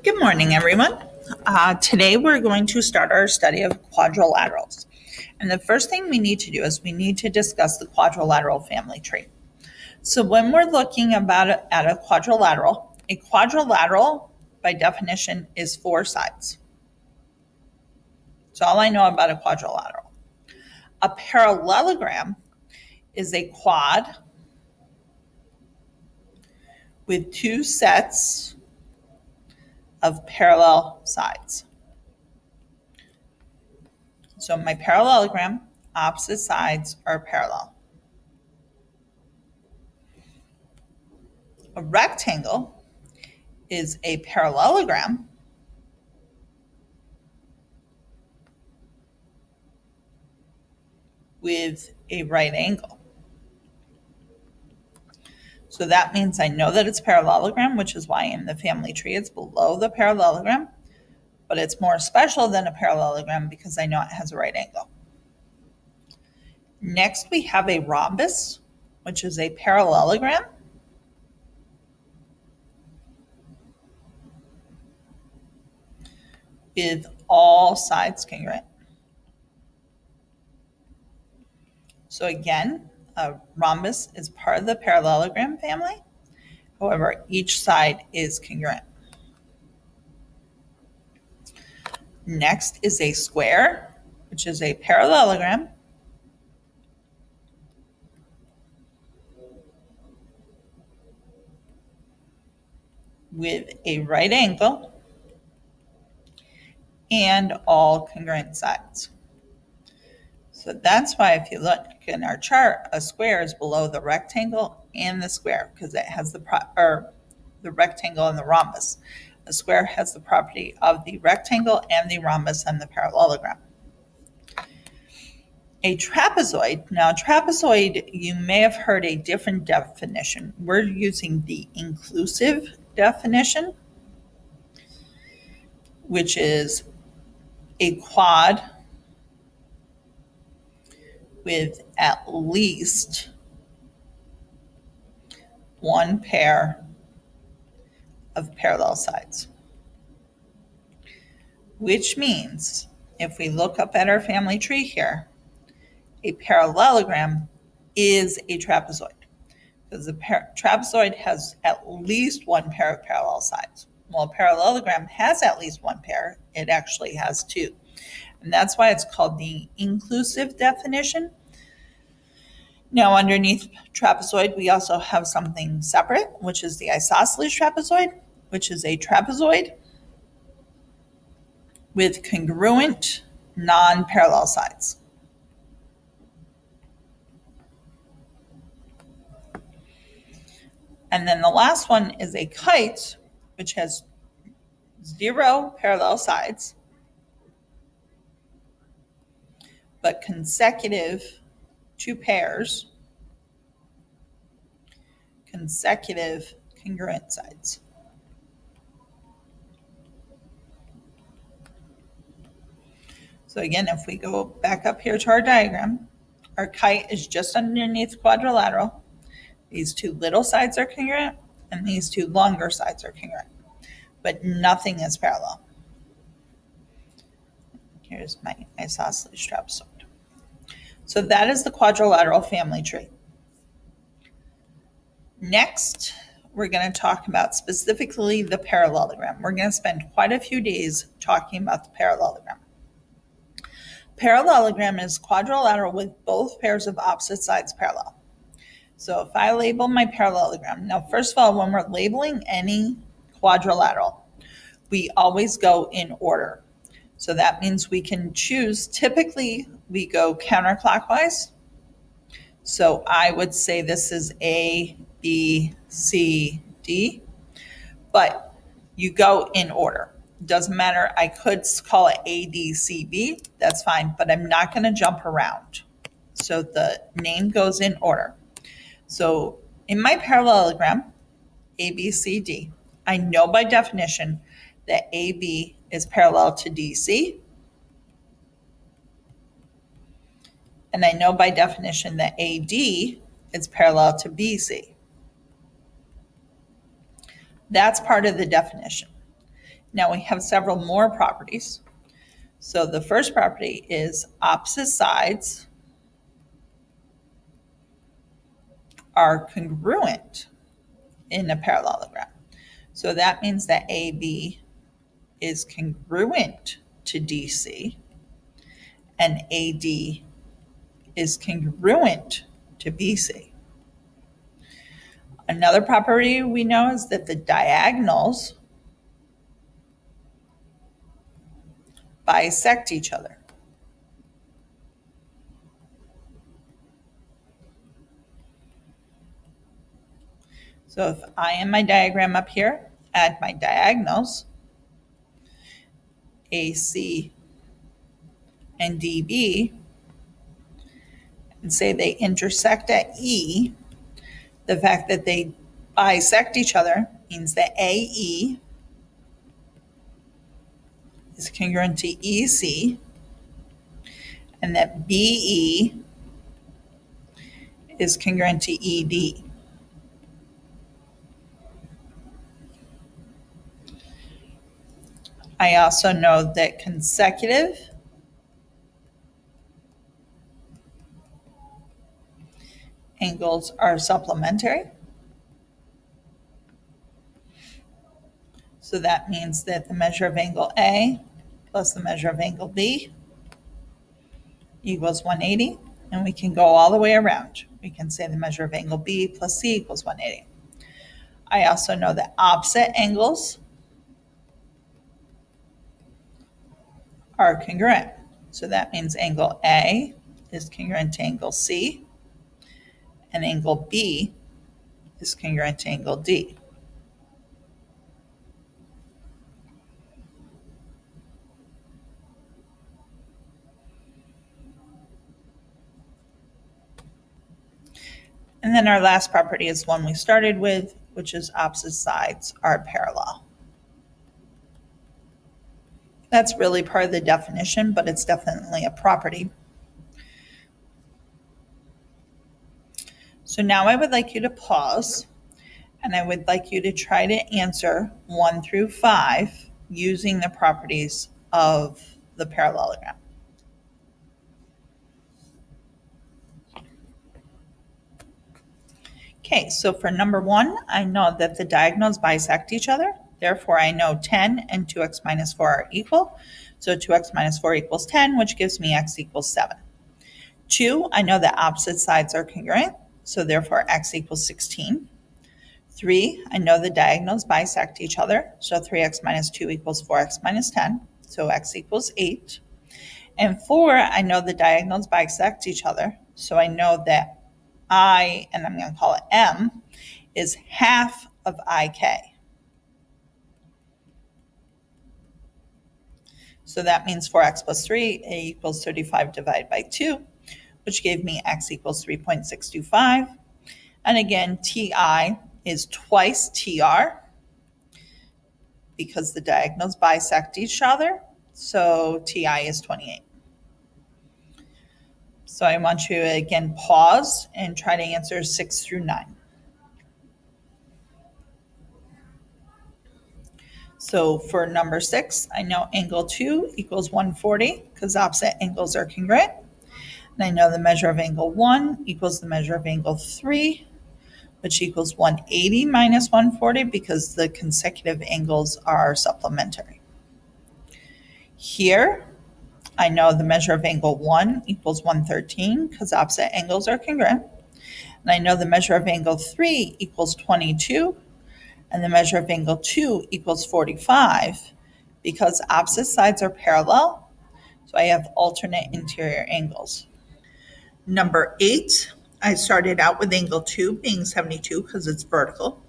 Good morning, everyone. Today we're going to start our study of quadrilaterals. And the first thing we need to do is we need to discuss the quadrilateral family tree. So when we're looking at a quadrilateral by definition is four sides. So all I know about a quadrilateral. A parallelogram is a quad with two sets of parallel sides. So my parallelogram, opposite sides are parallel. A rectangle is a parallelogram with a right angle. So that means I know that it's parallelogram, which is why in the family tree it's below the parallelogram, but it's more special than a parallelogram because I know it has a right angle. Next, we have a rhombus, which is a parallelogram with all sides congruent. So again, a rhombus is part of the parallelogram family. However, each side is congruent. Next is a square, which is a parallelogram with a right angle and all congruent sides. So that's why if you look in our chart, a square is below the rectangle and the square because it has the rectangle and the rhombus. A square has the property of the rectangle and the rhombus and the parallelogram. A trapezoid. Now, a trapezoid, you may have heard a different definition. We're using the inclusive definition, which is a quad with at least one pair of parallel sides. Which means if we look up at our family tree here, a parallelogram is a trapezoid because the trapezoid has at least one pair of parallel sides. Well, a parallelogram has at least one pair. It actually has two. And that's why it's called the inclusive definition. Now, underneath trapezoid, we also have something separate, which is the isosceles trapezoid, which is a trapezoid with congruent non-parallel sides. And then the last one is a kite, which has 0 parallel sides, but consecutive 2 pairs, consecutive congruent sides. So again, if we go back up here to our diagram, our kite is just underneath quadrilateral. These 2 little sides are congruent, and these 2 longer sides are congruent, but nothing is parallel. Here's my isosceles trapezoid. So that is the quadrilateral family tree. Next, we're going to talk about specifically the parallelogram. We're going to spend quite a few days talking about the parallelogram. Parallelogram is quadrilateral with both pairs of opposite sides parallel. So if I label my parallelogram, now first of all, when we're labeling any quadrilateral, we always go in order. So that means we can choose, typically we go counterclockwise. So I would say this is A, B, C, D, but you go in order. Doesn't matter, I could call it A, D, C, B, that's fine, but I'm not gonna jump around. So the name goes in order. So in my parallelogram, A, B, C, D, I know by definition that AB is parallel to DC. And I know by definition that AD is parallel to BC. That's part of the definition. Now we have several more properties. So the first property is opposite sides are congruent in a parallelogram. So that means that AB is congruent to DC and AD is congruent to BC. Another property we know is that the diagonals bisect each other. So if I am my diagram up here, add my diagonals, AC and DB, and say they intersect at E, the fact that they bisect each other means that AE is congruent to EC and that BE is congruent to ED. I also know that consecutive angles are supplementary. So that means that the measure of angle A plus the measure of angle B equals 180. And we can go all the way around. We can say the measure of angle B plus C equals 180. I also know that opposite angles are congruent. So that means angle A is congruent to angle C, and angle B is congruent to angle D. And then our last property is one we started with, which is opposite sides are parallel. That's really part of the definition, but it's definitely a property. So now I would like you to pause, and I would like you to try to answer 1 through 5 using the properties of the parallelogram. Okay, so for number 1, I know that the diagonals bisect each other. Therefore, I know 10 and 2x minus 4 are equal. So 2x minus 4 equals 10, which gives me x equals 7. 2, I know that opposite sides are congruent. So therefore, x equals 16. 3, I know the diagonals bisect each other. So 3x minus 2 equals 4x minus 10. So x equals 8. And 4, I know the diagonals bisect each other. So I know that I, and I'm going to call it M, is half of IK. So that means 4x plus 3 equals 35 divided by 2, which gave me x equals 3.625. And again, TI is twice TR because the diagonals bisect each other. So TI is 28. So I want you to again pause and try to answer 6 through 9. So for number 6, I know angle 2 equals 140 because opposite angles are congruent. And I know the measure of angle 1 equals the measure of angle 3, which equals 180 minus 140 because the consecutive angles are supplementary. Here, I know the measure of angle 1 equals 113 because opposite angles are congruent. And I know the measure of angle 3 equals 22 and the measure of angle 2 equals 45 because opposite sides are parallel. So I have alternate interior angles. Number 8, I started out with angle 2 being 72 because it's vertical.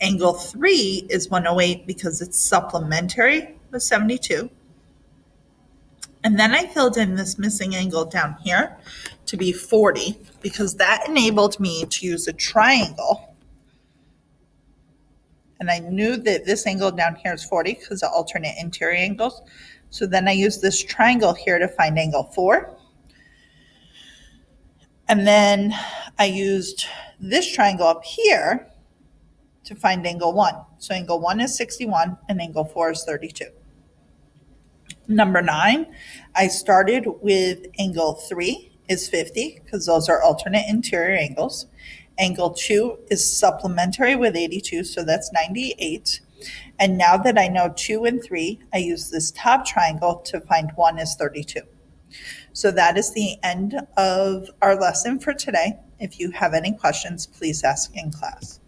Angle 3 is 108 because it's supplementary with 72. And then I filled in this missing angle down here to be 40 because that enabled me to use a triangle. And I knew that this angle down here is 40 because of alternate interior angles. So then I used this triangle here to find angle 4. And then I used this triangle up here to find angle 1. So angle 1 is 61 and angle 4 is 32. Number 9, I started with angle 3 is 50 because those are alternate interior angles. Angle 2 is supplementary with 82, so that's 98. And now that I know 2 and 3, I use this top triangle to find 1 is 32. So that is the end of our lesson for today. If you have any questions, please ask in class.